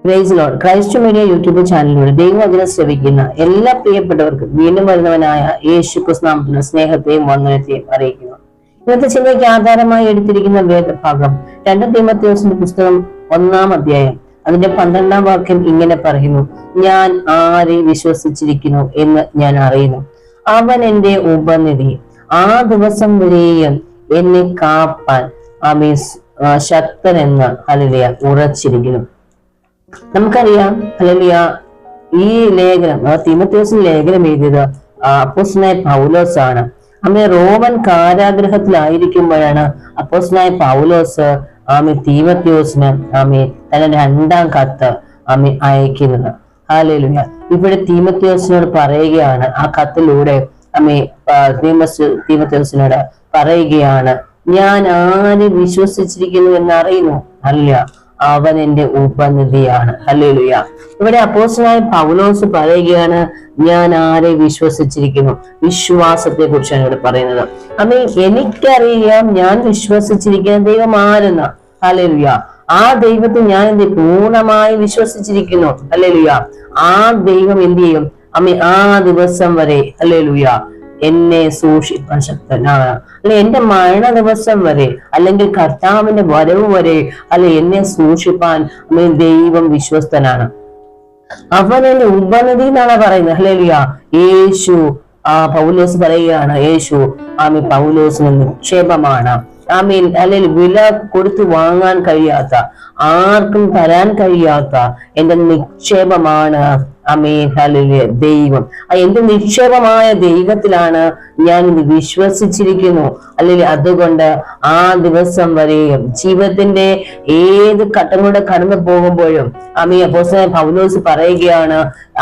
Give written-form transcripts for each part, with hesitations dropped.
Price Lord. Christ media YouTube ചാനലിലൂടെ ദൈവവചനം ശ്രവിക്കുന്ന എല്ലാ പ്രിയപ്പെട്ടവർക്കും വീണ്ടും വരുന്നവനായ യേശു ക്രിസ്തു നാമത്തിലുള്ള സ്നേഹത്തെയും വന്ദനത്തെയും അറിയിക്കുന്നു. ഇന്നത്തെ ചിന്തയ്ക്ക് ആധാരമായി എടുത്തിരിക്കുന്ന വേദഭാഗം 2 തീമോഥെയോസിന്റെ പുസ്തകം 1-ാം അധ്യായം അതിന്റെ 12-ാം വാക്യം ഇങ്ങനെ പറയുന്നു: ഞാൻ ആരെ വിശ്വസിച്ചിരിക്കുന്നു എന്ന് ഞാൻ അറിയുന്നു, അവൻ എന്റെ ഉപനിധി, ആ ദിവസം വരെയും എന്നെ കാപ്പാൻ ശക്തൻ എന്ന് ഹല്ലേലൂയ ഉറച്ചിരിക്കുന്നു. നമുക്കറിയാം ഹല്ലേലൂയ, ഈ ലേഖനം തീമോഥെയോസിന്റെ ലേഖനം എഴുതിയത് അപ്പോസ്തലനായ പൗലോസ് ആണ്. റോമൻ കാരാഗ്രഹത്തിലായിരിക്കുമ്പോഴാണ് അപ്പോസ്തലനായ പൗലോസ് തീമോഥെയോസിന് തന്റെ 2-ാം കത്ത് അയക്കുന്നത്. ഹല്ലേലൂയ. ഇവിടെ തീമോഥെയോസിനോട് പറയുകയാണ്, ആ കത്തിലൂടെ തീമോഥെയോസിനോട് പറയുകയാണ്, ഞാൻ ആരെ വിശ്വസിച്ചിരിക്കുന്നു എന്നറിയുന്നു, അല്ല അവൻ എന്റെ ഉപനിധിയാണ്. ഹല്ലേലൂയ. ഇവിടെ അപ്പോസ്തലനായ പൗലോസ് പറയുകയാണ്, ഞാൻ ആരെ വിശ്വസിച്ചിരിക്കുന്നു. വിശ്വാസത്തെ കുറിച്ചാണ് ഇവിടെ പറയുന്നത്. എനിക്കറിയാം ഞാൻ വിശ്വസിച്ചിരിക്കുന്ന ദൈവം ആരെന്ന. ഹല്ലേലൂയ. ആ ദൈവത്തെ ഞാൻ പൂർണ്ണമായി വിശ്വസിച്ചിരിക്കുന്നു. ഹല്ലേലൂയ. ആ ദൈവം എന്ത് ചെയ്യും? ആ ദിവസം വരെ ഹല്ലേലൂയ എന്നെ സൂക്ഷിക്കാൻ ശക്തനാണ്. അല്ലെ എന്റെ മരണ ദിവസം വരെ, അല്ലെങ്കിൽ കർത്താവിന്റെ വരവ് വരെ എന്നെ സൂക്ഷിപ്പാൻ ദൈവം വിശ്വസ്തനാണ്. അവൻ എന്റെ ഉപനിധി എന്നാണ് പറയുന്നത്. ഹല്ലേലൂയ. യേശു പൗലോസ് പറയുകയാണ്, യേശു പൗലോസിന് നിക്ഷേപമാണ്. അല്ലെങ്കിൽ വില കൊടുത്ത് വാങ്ങാൻ കഴിയാത്ത, ആർക്കും തരാൻ കഴിയാത്ത എന്റെ നിക്ഷേപമാണ് ദൈവം. എന്റെ നിക്ഷേപമായ ദൈവത്തിലാണ് ഞാൻ ഇത് വിശ്വസിച്ചിരിക്കുന്നു. അല്ലെങ്കിൽ അതുകൊണ്ട് ആ ദിവസം വരെയും ജീവിതത്തിന്റെ ഏത് ഘട്ടങ്ങളുടെ കടന്നു പോകുമ്പോഴും അപ്പോസ്തലനായ പൗലോസ് പറയുകയാണ്,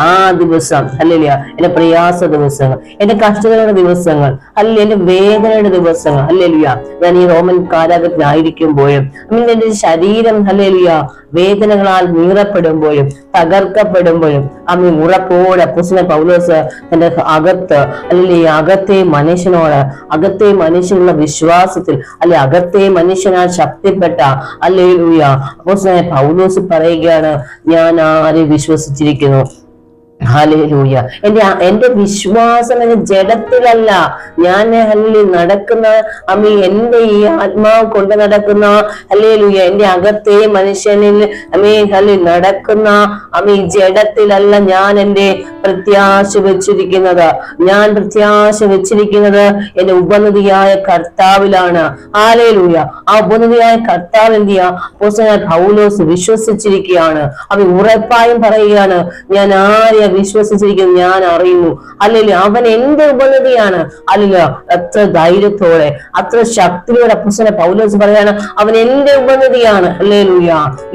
ആ ദിവസം ഹല്ലേലൂയ എന്റെ പ്രയാസ ദിവസങ്ങൾ, എന്റെ കഷ്ടതയുടെ ദിവസങ്ങൾ, അല്ലെങ്കിൽ എന്റെ വേദനയുടെ ദിവസങ്ങൾ, ഹല്ലേലൂയ ഞാൻ ഈ റോമൻ കാരാഗ്രഹത്തിലായിരിക്കുമ്പോഴും എന്റെ ശരീരം ഹല്ലേലൂയ വേദനകളാൽ നീറപ്പെടുമ്പോഴും തകർക്കപ്പെടുമ്പോഴും ഉറപ്പോടെ അപ്പോസ്തലനായ പൗലോസ് തന്റെ അകത്ത്, അല്ലെങ്കിൽ ഈ അകത്തെ മനുഷ്യനോട്, അകത്തെ മനുഷ്യനുള്ള വിശ്വാസത്തിൽ, അല്ലെ അകത്തെ മനുഷ്യനാൽ ശക്തിപ്പെട്ട ഹല്ലേലൂയ അപ്പോസ്തലനായ പൗലോസ് പറയുകയാണ്, ഞാൻ ആരെ വിശ്വസിച്ചിരിക്കുന്നു. ഹല്ലേലൂയ. എന്റെ വിശ്വാസം എന്റെ ജഡത്തിലല്ല, ഞാൻ നടക്കുന്ന എന്റെ ഈ ആത്മാവ് കൊണ്ട് നടക്കുന്ന ഹല്ലേലൂയ എന്റെ അകത്തെ മനുഷ്യനിൽ നടക്കുന്ന ജഡത്തിലല്ല ഞാൻ എന്റെ പ്രത്യാശ വെച്ചിരിക്കുന്നത്. ഞാൻ പ്രത്യാശ വെച്ചിരിക്കുന്നത് എന്റെ ഉപനിധിയായ കർത്താവിലാണ്. ഹല്ലേലൂയ. ആ ഉപനിധിയായ കർത്താവ് എന്ത് ചെയ്യാ? അപ്പോസ്തലനായ പൗലോസ് വിശ്വസിച്ചിരിക്കുകയാണ്. ഉറപ്പായും പറയുകയാണ്, ഞാൻ ആരെ വിശ്വസിച്ചിരിക്കുന്നു ഞാൻ അറിയുന്നു. അല്ലെങ്കിൽ അവൻ എന്റെ ഉപനിധിയാണ്. അല്ലെങ്കിൽ അത്ര ധൈര്യത്തോടെ, അത്ര ശക്തിയോടെ അപ്പോസ്തലനായ പൗലോസ് പറയാണ്, അവൻ എന്റെ ഉപനിധിയാണ്. ഹല്ലേലൂയ.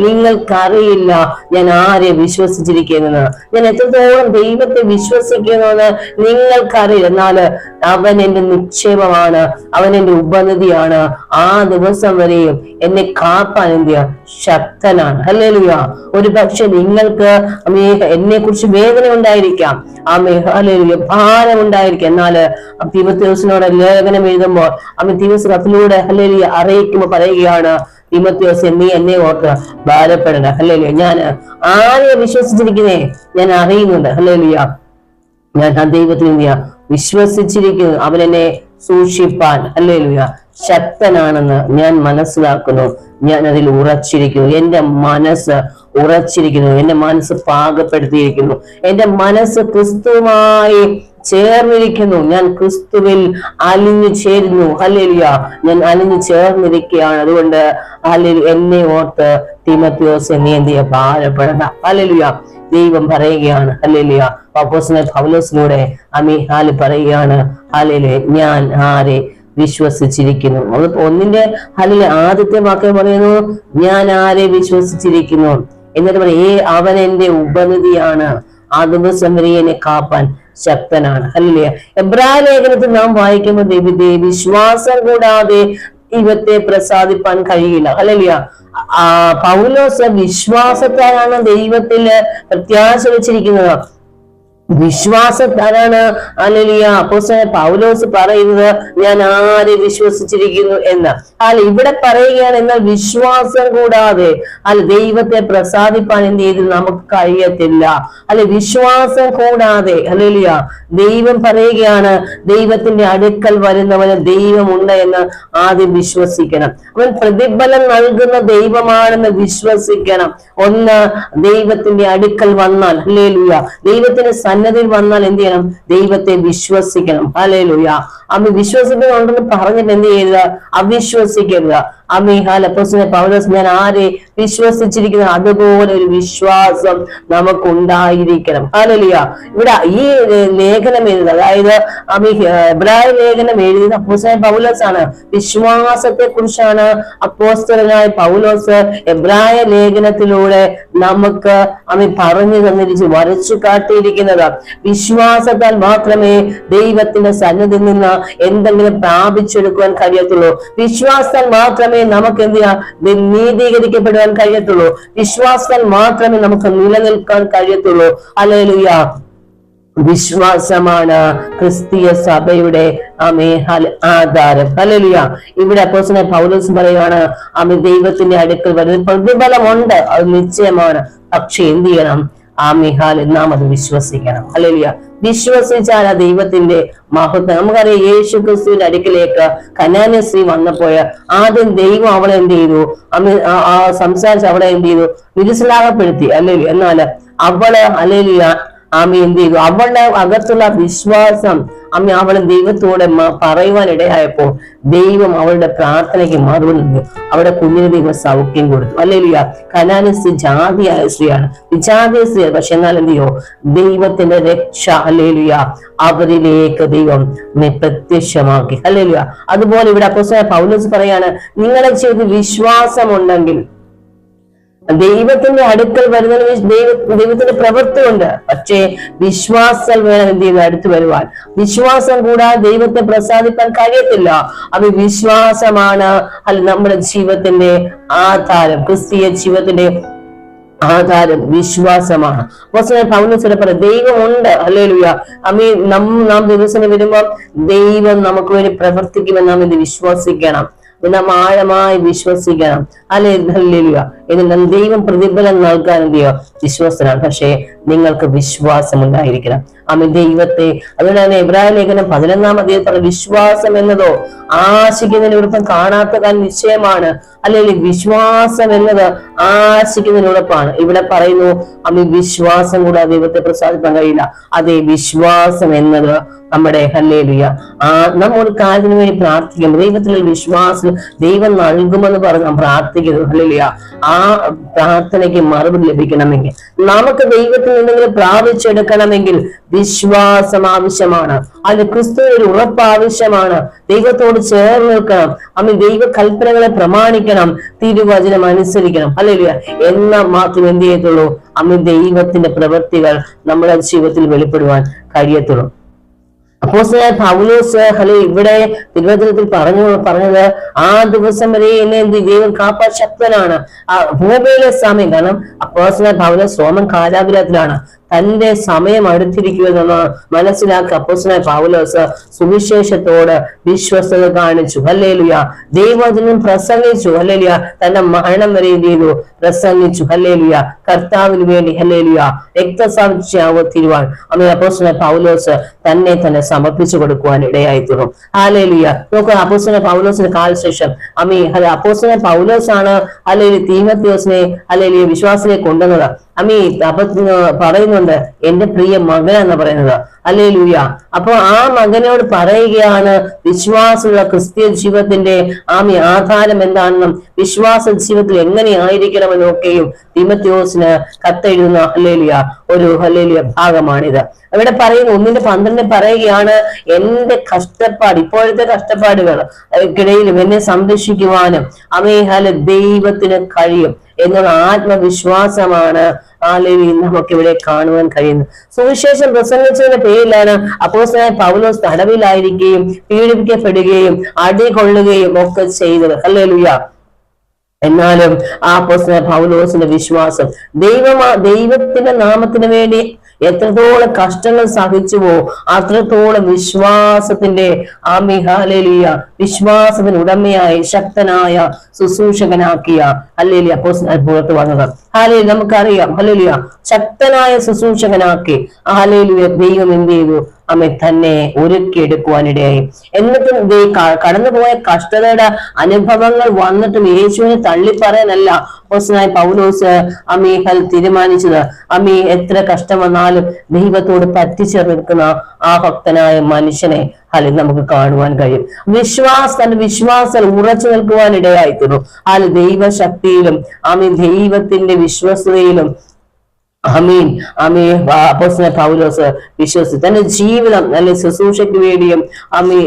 നിങ്ങൾക്കറിയില്ല ഞാൻ ആരെ വിശ്വസിച്ചിരിക്കുന്നത്, ഞാൻ എത്രത്തോളം ദൈവത്തെ വിശ്വസിക്കുന്നുവെന്ന് നിങ്ങൾക്കറിയില്ല. എന്നാല് അവൻ എന്റെ നിക്ഷേപമാണ്, അവൻ എന്റെ ഉപനിധിയാണ്. ആ ദിവസം വരെയും എന്നെ കാപ്പാൻ എന്ത് ശക്തനാണ്. ഹല്ലേലൂയ. ഒരു പക്ഷെ നിങ്ങൾക്ക് എന്നെ കുറിച്ച് വേദന ഉണ്ടായിരിക്കാം, ഹല്ലേലൂയ ഭാരം ഉണ്ടായിരിക്കാം. എന്നാല് തീമോഥെയോസിനോട് ലേഖനം എഴുതുമ്പോൾ തീമോഥെയോസ് കത്തിലൂടെ ഹല്ലേലൂയ അറിയിക്കുമ്പോൾ പറയുകയാണ്, തീമോഥെയോസ് നീ എന്നെ ഓർത്ത് ഭാരപ്പെടണം. ഹല്ലേലൂയ. ഞാൻ ആരെ വിശ്വസിച്ചിരിക്കുന്നേ ഞാൻ അറിയുന്നുണ്ട്. ഹല്ലേലൂയ. ഞാൻ ആ ദൈവത്തിൽ വിശ്വസിച്ചിരിക്കുന്നു. അവൻ എന്നെ സൂക്ഷിപ്പാൻ ഹല്ലേലൂയ ശക്തനാണെന്ന് ഞാൻ മനസ്സിലാക്കുന്നു. ഞാൻ അതിൽ ഉറച്ചിരിക്കുന്നു. എന്റെ മനസ്സ് ഉറച്ചിരിക്കുന്നു. എന്റെ മനസ്സ് പാകപ്പെടുത്തിയിരിക്കുന്നു. എന്റെ മനസ്സ് ക്രിസ്തുവുമായി ചേർന്നിരിക്കുന്നു. ഞാൻ ക്രിസ്തുവിൽ അലിഞ്ഞു ചേരുന്നു. ഹല്ലേലൂയ. ഞാൻ അലിഞ്ഞു ചേർന്നിരിക്കുകയാണ്. അതുകൊണ്ട് ഹല്ലേലൂയ എന്നെ ഓർത്ത് തീമോഥെയോസ് നീ എന്ത് ചെയ്യാ? ഭാരപ്പെടണ്ട. ഹല്ലേലൂയ. ദൈവം പറയുകയാണ്, ഹല്ലേലൂയ അപ്പോസ്തലനായ പൗലോസിലൂടെ പറയുകയാണ്, ഹല്ലേലൂയ ഞാൻ ആരെ വിശ്വസിച്ചിരിക്കുന്നു. ഒന്നിന്റെ ഹല്ലേലൂയ ആദ്യത്തെ വാക്യം പറയുന്നു, ഞാൻ ആരെ വിശ്വസിച്ചിരിക്കുന്നു. എന്നിട്ട് പറയും, അവൻ എന്റെ ഉപനിധിയാണ്, ആ ദിവസം വരെ എന്നെ കാപ്പാൻ ശക്തനാണ്. ഹല്ലേലൂയ. എബ്രായ ലേഖനത്തിൽ നാം വായിക്കുമ്പോൾ വിശ്വാസം കൂടാതെ ദൈവത്തെ പ്രസാദിപ്പാൻ കഴിയില്ല. ഹല്ലേലൂയ. പൗലോസ് വിശ്വാസത്താലാണ് ദൈവത്തിൽ പ്രത്യാശ വെച്ചിരിക്കുന്നത്. വിശ്വാസത്താലാണ് ഹല്ലേലൂയ അപ്പോസ്തലൻ പൗലോസ് പറയുന്നത് ഞാൻ ആരെ വിശ്വസിച്ചിരിക്കുന്നു എന്ന്. ഇവിടെ പറയുകയാണ്, എന്നാൽ വിശ്വാസം കൂടാതെ ദൈവത്തെ പ്രസാദിപ്പാൻ എന്ത് ചെയ്തു നമുക്ക് കഴിയത്തില്ല. വിശ്വാസം കൂടാതെ ഹല്ലേലൂയ ദൈവം പറയുകയാണ്, ദൈവത്തിന്റെ അടുക്കൽ വരുന്നവന് ദൈവമുണ്ട് എന്ന് ആദ്യം വിശ്വസിക്കണം. അവൻ പ്രതിഫലം നൽകുന്ന ദൈവമാണെന്ന് വിശ്വസിക്കണം. ഒന്ന്, ദൈവത്തിന്റെ അടുക്കൽ വന്നാൽ ഹല്ലേലൂയ ദൈവത്തിന്റെ സന്നദ്ധിയിൽ വന്നാൽ എന്ത് ചെയ്യണം? ദൈവത്തെ വിശ്വസിക്കണം. ഹല്ലേലൂയ. വിശ്വസിക്കുന്നുണ്ടെന്ന് പറഞ്ഞിട്ട് എന്ത് ചെയ്യരുത്? അവിശ്വസിക്കരുത്. അപ്പോസ്തലൻ പൗലോസ് ഞാൻ ആരെ വിശ്വസിച്ചിരിക്കുന്നത് അതുപോലെ ഒരു വിശ്വാസം നമുക്കുണ്ടായിരിക്കണം. ഹല്ലേലൂയ. ഇവിടെ ഈ ലേഖനം എഴുതുന്നത്, അതായത് എബ്രായ ലേഖനം എഴുതിയത് അപ്പോസ്തലൻ പൗലോസ് ആണ്. വിശ്വാസത്തെ കുറിച്ചാണ് അപ്പോസ്തലനായ പൗലോസ് എബ്രായ ലേഖനത്തിലൂടെ നമുക്ക് പറഞ്ഞു തന്നിരിച്ച് വരച്ചു കാട്ടിയിരിക്കുന്നത്. വിശ്വാസത്താൽ മാത്രമേ ദൈവത്തിന്റെ സന്നിധിയിൽ നിന്ന് എന്തെങ്കിലും പ്രാപിച്ചെടുക്കുവാൻ കഴിയത്തുള്ളൂ. വിശ്വാസത്താൽ മാത്രമേ നമുക്ക് എന്ത് ചെയ്യാം? നീതീകരിക്കപ്പെടുവാൻ കഴിയത്തുള്ളൂ. വിശ്വാസത്താൽ മാത്രമേ നമുക്ക് നിലനിൽക്കാൻ കഴിയത്തുള്ളൂ. ഹല്ലേലൂയ. വിശ്വാസമാണ് ക്രിസ്തീയ സഭയുടെ ആധാരം. ഹല്ലേലൂയ. ഇവിടെ അപ്പോസ്തലൻ പൗലോസ് പറയുകയാണ്, ദൈവത്തിന്റെ അടുക്കൽ വരുന്ന പ്രതിഫലമുണ്ട്, അത് നിശ്ചയമാണ്. പക്ഷെ എന്ത് ചെയ്യണം? നാം അത് വിശ്വസിക്കണം. ഹല്ലേലൂയ. വിശ്വസിച്ചാൽ ആ ദൈവത്തിന്റെ മഹത്വം നമുക്കറിയാം. യേശു ക്രിസ്തുവിന്റെ അടുക്കിലേക്ക് കനാന്യ സ്ത്രീ വന്നപ്പോൾ ആദ്യം ദൈവം അവളെ എന്ത് ചെയ്തു? സംസാരിച്ച് അവളെ എന്ത് ചെയ്തു? നിരുത്സാഹപ്പെടുത്തി. ഹല്ലേലൂയ. എന്നാൽ അവള് ഹല്ലേലൂയ എന്ത് ചെയ്തു? അവളുടെ അകത്തുള്ള വിശ്വാസം അവളെ ദൈവത്തോടെ പറയുവാനിടയായപ്പോ ദൈവം അവളുടെ പ്രാർത്ഥനയ്ക്ക് മറുപടി നൽകി. അവിടെ കുഞ്ഞിന് ദൈവം സൗഖ്യം കൊടുത്തു. ഹല്ലേലൂയ. കനാന്യ സ്ത്രീ ജാതിയായ സ്ത്രീയാണ്, വിജാതീയ സ്ത്രീയാണ്. പക്ഷെ എന്നാൽ എന്ത് ചെയ്യോ? ദൈവത്തിന്റെ രക്ഷ ഹല്ലേലൂയ അവരിലേക്ക് ദൈവം പ്രത്യക്ഷമാക്കി. ഹല്ലേലൂയ. അതുപോലെ ഇവിടെ അപ്പോസ്തലൻ പൗലോസ് പറയാണ്, നിങ്ങളെ ചെയ്ത് വിശ്വാസമുണ്ടെങ്കിൽ ദൈവത്തിന്റെ അടുക്കൽ വരുന്നതിന് ദൈവത്തിന്റെ പ്രവൃത്തിയുണ്ട്. പക്ഷേ വിശ്വാസം വേണം എന്ത് ചെയ്യുന്നത്? അടുത്ത് വരുവാൻ. വിശ്വാസം കൂടാതെ ദൈവത്തെ പ്രസാദിപ്പാൻ കഴിയത്തില്ല. വിശ്വാസമാണ് നമ്മുടെ ജീവിതത്തിന്റെ ആധാരം. ക്രിസ്തീയ ജീവിതത്തിന്റെ ആധാരം വിശ്വാസമാണ്. അപ്പോസ്തലൻ പൗലോസ് പറയും, ദൈവമുണ്ട്. ഹല്ലേലൂയ. നാം ദിവസം വരുമ്പോൾ ദൈവം നമുക്ക് വേണ്ടി പ്രവർത്തിക്കുമെന്ന് നാം ഇത് വിശ്വസിക്കണം. നാം ആഴമായി വിശ്വസിക്കണം. ഹല്ലേലൂയ. എന്നിട്ട് ദൈവം പ്രതിഫലം നൽകാൻ എന്ത് ചെയ്യോ? വിശ്വസ്തനാണ്. പക്ഷേ നിങ്ങൾക്ക് വിശ്വാസം ഉണ്ടായിരിക്കണം. ദൈവത്തെ. അതുകൊണ്ടാണ് എബ്രായ ലേഖനം 11-ാം അധ്യായത്തിൽ വിശ്വാസം എന്നതോ ആശിക്കുന്നതിനോടൊപ്പം കാണാത്ത കാര്യം നിശ്ചയമാണ്. അല്ലെങ്കിൽ വിശ്വാസം എന്നത് ആശിക്കുന്നതിനോടൊപ്പമാണ്. ഇവിടെ പറയുന്നു വിശ്വാസം കൂടാതെ ദൈവത്തെ പ്രസാദിപ്പാൻ കഴിയില്ല. അതേ വിശ്വാസം എന്നത് നമ്മുടെ ഹല്ലേലൂയ നമ്മൾ ഒരു കാര്യത്തിന് വേണ്ടി പ്രാർത്ഥിക്കും. ദൈവത്തിലുള്ള വിശ്വാസം ദൈവം നൽകുമെന്ന് പറഞ്ഞ് നാം പ്രാർത്ഥിക്കുന്നത്. ഹല്ലേലൂയ. ആ പ്രാർത്ഥനയ്ക്ക് മറുപടി ലഭിക്കണമെങ്കിൽ, നമുക്ക് ദൈവത്തിൽ നിന്നെങ്കിലും പ്രാപിച്ചെടുക്കണമെങ്കിൽ വിശ്വാസം ആവശ്യമാണ്. അതിന് ക്രിസ്തുവിന്റെ ഒരു ഉറപ്പ് ആവശ്യമാണ്. ദൈവത്തോട് ചേർന്ന് നിൽക്കണം. ദൈവ കൽപ്പനകളെ പ്രമാണിക്കണം, തിരുവചനം അനുസരിക്കണം. ഹല്ലേലൂയ. എന്നാൽ മാത്രം എന്ത് ചെയ്യത്തുള്ളൂ? ദൈവത്തിന്റെ പ്രവൃത്തികൾ നമ്മുടെ ജീവിതത്തിൽ വെളിപ്പെടുവാൻ കഴിയത്തുള്ളൂ. അപ്പോസ്തലനായ പൗലോസ് ഇവിടെ തിരുവചനത്തിൽ പറഞ്ഞത്, ആ ദിവസം വരെ എന്നെ ദൈവം കാപ്പാൻ ശക്തനാണ്. ഭൂമിയിലെ സമയം, കാരണം അപ്പോസ്തലനായ പൗലോസ് റോമൻ കാരാഗൃഹത്തിലാണ്. തന്റെ സമയം അടുത്തിരിക്കുമെന്ന് മനസ്സിലാക്കി അപ്പോസ്തലനായ പൗലോസ് സുവിശേഷത്തോട് വിശ്വസ്തത കാണിച്ചു. ഹല്ലേലൂയ. ദൈവവചനം പ്രസംഗിച്ചു. ഹല്ലേലൂയ. തന്റെ മരണം വരെ ചെയ്തു പ്രസംഗിച്ചു. ഹല്ലേലൂയ. കർത്താവിന് വേണ്ടി ഹല്ലേലൂയ രക്തസാക്ഷിയാവ തീരുവാൻ അപ്പോസ്തലനായ പൗലോസ് തന്നെ സമർപ്പിച്ചു കൊടുക്കുവാൻ ഇടയായി തീർന്നു. ഹല്ലേലൂയ. നോക്കുക, അപ്പോസ്തലനായ പൗലോസിന്റെ കാലശേഷം അപ്പോസ്തലനായ പൗലോസ് ആണ് ഹല്ലേലൂയ തീമോഥെയോസിനെ ഹല്ലേലൂയ വിശ്വാസത്തിലേക്ക് കൊണ്ടുവന്നത്. പറയുന്നുണ്ട്, എന്റെ പ്രിയ മകനാന്ന് പറയുന്നത്. ഹല്ലേലൂയ. അപ്പൊ ആ മകനോട് പറയുകയാണ് വിശ്വാസമുള്ള ക്രിസ്തീയ ജീവിതത്തിന്റെ ആധാരം എന്താണെന്നും വിശ്വാസ ജീവിതത്തിൽ എങ്ങനെയായിരിക്കണമെന്നൊക്കെയും തീമോഥെയോസിന് കത്തെഴുതുന്ന ഹല്ലേലൂയ ഒരു ഹല്ലേലൂയ ഭാഗമാണിത്. അവിടെ പറയുന്നു 1:12 പറയുകയാണ്, എന്റെ കഷ്ടപ്പാട്, ഇപ്പോഴത്തെ കഷ്ടപ്പാടുകൾക്കിടയിലും എന്നെ സംരക്ഷിക്കുവാനും ദൈവത്തിന് കഴിയും എന്നുള്ള ആത്മവിശ്വാസമാണ് നമുക്ക് ഇവിടെ കാണുവാൻ കഴിയുന്നത്. സുവിശേഷം പ്രസംഗിച്ചതിന്റെ പേരിലാണ് അപ്പോസ്തലനായ പൗലോസ് തടവിലായിരിക്കുകയും പീഡിപ്പിക്കപ്പെടുകയും അടികൊള്ളുകയും ഒക്കെ ചെയ്തത്. ഹല്ലേലൂയ. എന്നാലും ആ അപ്പോസ്തലനായ പൗലോസിന്റെ വിശ്വാസം ദൈവത്തിന്റെ നാമത്തിന് വേണ്ടി എത്രത്തോളം കഷ്ടങ്ങൾ സഹിച്ചുവോ അത്രത്തോളം വിശ്വാസത്തിന്റെ ഹല്ലേലൂയ വിശ്വാസത്തിന് ഉടമയായി ശക്തനായ ശുശ്രൂഷകനാക്കിയ ഹല്ലേലൂയ അപ്പോസ്തലൻ പുറത്തു വന്നത്. ഹല്ലേലൂയ നമുക്കറിയാം. ഹല്ലേലൂയ ശക്തനായ ശുശ്രൂഷകനാക്കി ഹല്ലേലൂയ ദൈവം എന്ത് ചെയ്തു? തന്നെ ഒരുക്കിയെടുക്കുവാനിടയായി. എന്നിട്ടും കടന്നുപോയ കഷ്ടതയുടെ അനുഭവങ്ങൾ വന്നിട്ടും യേശുവിനെ തള്ളിപ്പറയാനല്ല അപ്പോസ്തലനായ പൗലോസ് തീരുമാനിച്ചത്. എത്ര കഷ്ടം വന്നാലും ദൈവത്തോട് പറ്റിച്ചേർന്നിരിക്കുന്ന ആ ഭക്തനായ മനുഷ്യനെ നമുക്ക് കാണുവാൻ കഴിയും. തന്റെ വിശ്വാസം ഉറച്ചു നിൽക്കുവാനിടയായിത്തീർന്നു. ദൈവശക്തിയിലും ദൈവത്തിന്റെ വിശ്വസ്തയിലും അപ്പോസ്തലൻ പൗലോസ് വിശ്വസിച്ചു. തന്റെ ജീവിതം നല്ല ശുശ്രൂഷയ്ക്ക് വേണ്ടിയും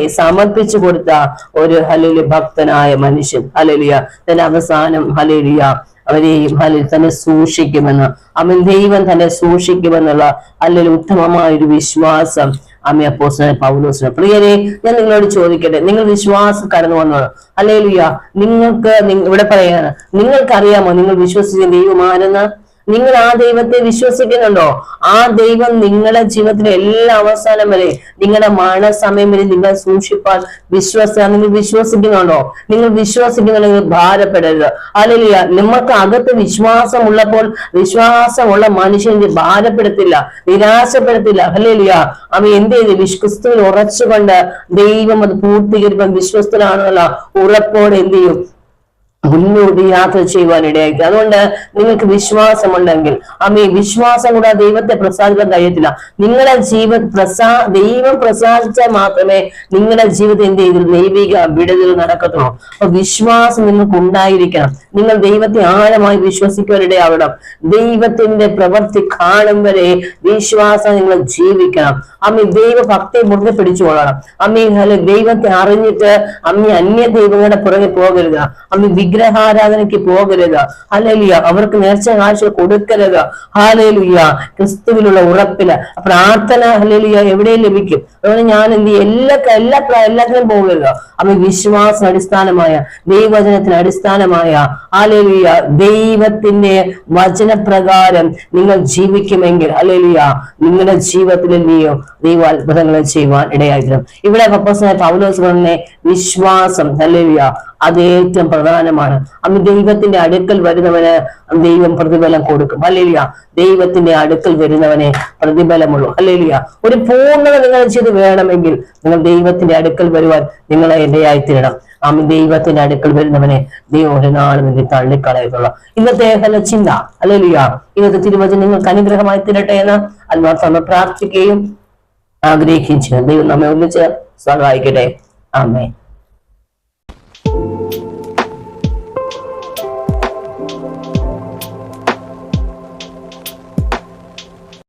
സമർപ്പിച്ചു കൊടുത്ത ഒരു ഹല്ലേലൂയ ഭക്തനായ മനുഷ്യൻ. ഹല്ലേലൂയ തന്റെ അവസാനം ഹല്ലേലൂയ അവരെയും തന്നെ സൂക്ഷിക്കുമെന്ന് ദൈവം തന്നെ സൂക്ഷിക്കുമെന്നുള്ള അല്ലെങ്കിൽ ഉത്തമമായ ഒരു വിശ്വാസം അപ്പോസ്തലൻ പൗലോസിന്. പ്രിയരെ, ഞാൻ നിങ്ങളോട് ചോദിക്കട്ടെ, നിങ്ങൾ വിശ്വാസം കടന്നു വന്നത് ഹല്ലേലൂയ നിങ്ങൾക്ക് ഇവിടെ പറയാണ്, നിങ്ങൾക്കറിയാമോ നിങ്ങൾ വിശ്വസിച്ച ദൈവമാരെന്ന്? നിങ്ങൾ ആ ദൈവത്തെ വിശ്വസിക്കുന്നുണ്ടോ? ആ ദൈവം നിങ്ങളുടെ ജീവിതത്തിലെ എല്ലാ അവസാനം വരെ നിങ്ങളുടെ മരണസമയം വരെ നിങ്ങൾ സൂക്ഷിപ്പാൻ നിങ്ങൾ വിശ്വസിക്കുന്നുണ്ടോ? നിങ്ങൾ വിശ്വസിക്കുന്നുണ്ടെങ്കിൽ ഭാരപ്പെടരുത്. ഹല്ലേലൂയ. നമുക്ക് അകത്ത് വിശ്വാസം ഉള്ളപ്പോൾ വിശ്വാസമുള്ള മനുഷ്യനെ ഭാരപ്പെടുത്തില്ല, നിരാശപ്പെടുത്തില്ല. ഹല്ലേലൂയ. എന്ത് ചെയ്ത് ക്രിസ്തുവിൽ ഉറച്ചുകൊണ്ട് ദൈവം അത് പൂർത്തീകരിക്കാൻ വിശ്വസ്തനാണെന്നുള്ള ഉറപ്പോടെ എന്ത് ചെയ്യും? മുന്നോട്ട് യാത്ര ചെയ്യുവാനിടയാക്കി. അതുകൊണ്ട് നിങ്ങൾക്ക് വിശ്വാസമുണ്ടെങ്കിൽ വിശ്വാസം കൂടാതെ ദൈവത്തെ പ്രസാദിക്കാൻ കഴിയത്തില്ല. നിങ്ങളുടെ ദൈവം പ്രസാദിച്ചാൽ മാത്രമേ നിങ്ങളുടെ ജീവിതം എന്ത് ചെയ്തു? ദൈവിക വിടുതൽ നടക്കത്തുള്ളൂ. അപ്പൊ വിശ്വാസം നിങ്ങൾക്ക് ഉണ്ടായിരിക്കണം. നിങ്ങൾ ദൈവത്തെ ആഴമായി വിശ്വസിക്കാനിടയാവണം. ദൈവത്തിന്റെ പ്രവൃത്തി കാണും വരെ വിശ്വാസം നിങ്ങൾ ജീവിക്കണം. ദൈവഭക്തി മുറുകെ പിടിച്ചുകൊള്ളണം. ദൈവത്തെ അറിഞ്ഞിട്ട് അന്യ ദൈവങ്ങളുടെ പുറകെ പോകരുത്. വിഗ്രഹാരാധനയ്ക്ക് പോകരുത്. ഹല്ലേലൂയ. അവർക്ക് നേർച്ച കാഴ്ച കൊടുക്കരുത്. ഹല്ലേലൂയ. ക്രിസ്തുവിലുള്ള ഉറപ്പില് പ്രാർത്ഥന ഹല്ലേലൂയ എവിടെയും ലഭിക്കും. അതുകൊണ്ട് ഞാൻ എന്ത് എല്ലാത്തിനും പോകരുത്. വിശ്വാസം അടിസ്ഥാനമായ ദൈവവചനത്തിന് അടിസ്ഥാനമായ ഹല്ലേലൂയ ദൈവത്തിന്റെ വചനപ്രകാരം നിങ്ങൾ ജീവിക്കുമെങ്കിൽ ഹല്ലേലൂയ നിങ്ങളുടെ ജീവിതത്തിൽ എന്ത് ചെയ്യും? ദൈവ അത്ഭുതങ്ങൾ ചെയ്യുവാൻ ഇടയായിത്തീരും. ഇവിടെ അപ്പോസ്തലനായ പൗലോസ് പറഞ്ഞ വിശ്വാസം ഹല്ലേലൂയ അത് ഏറ്റവും പ്രധാനമാണ്. ദൈവത്തിന്റെ അടുക്കൽ വരുന്നവന് ദൈവം പ്രതിഫലം കൊടുക്കും. ഹല്ലേലൂയ. ദൈവത്തിന്റെ അടുക്കൽ വരുന്നവനെ പ്രതിഫലമുള്ളൂ. ഹല്ലേലൂയ. ഒരു പൂർണ്ണത നിങ്ങളുടെ ചെയ്ത് വേണമെങ്കിൽ നിങ്ങൾ ദൈവത്തിന്റെ അടുക്കൽ വരുവാൻ നിങ്ങളെ ഇടയായിത്തീരണം. ദൈവത്തിന്റെ അടുക്കൽ വരുന്നവനെ ദൈവം ഒരു നാളും വേണ്ടി തള്ളിക്കളയത്തുള്ളൂ. ഇന്നത്തെ ചിന്ത ഹല്ലേലൂയ ഇന്നത്തെ തിരുവചനം നിങ്ങൾക്ക് അനുഗ്രഹമായി തീരട്ടെ എന്ന് ആത്മാർത്ഥമായി പ്രാർത്ഥിക്കുകയും ആഗ്രഹിക്കുകയും ചെയ്യാം. ദൈവം നമ്മെ ഒന്നിച്ച് സഹായിക്കട്ടെ. ആമേൻ.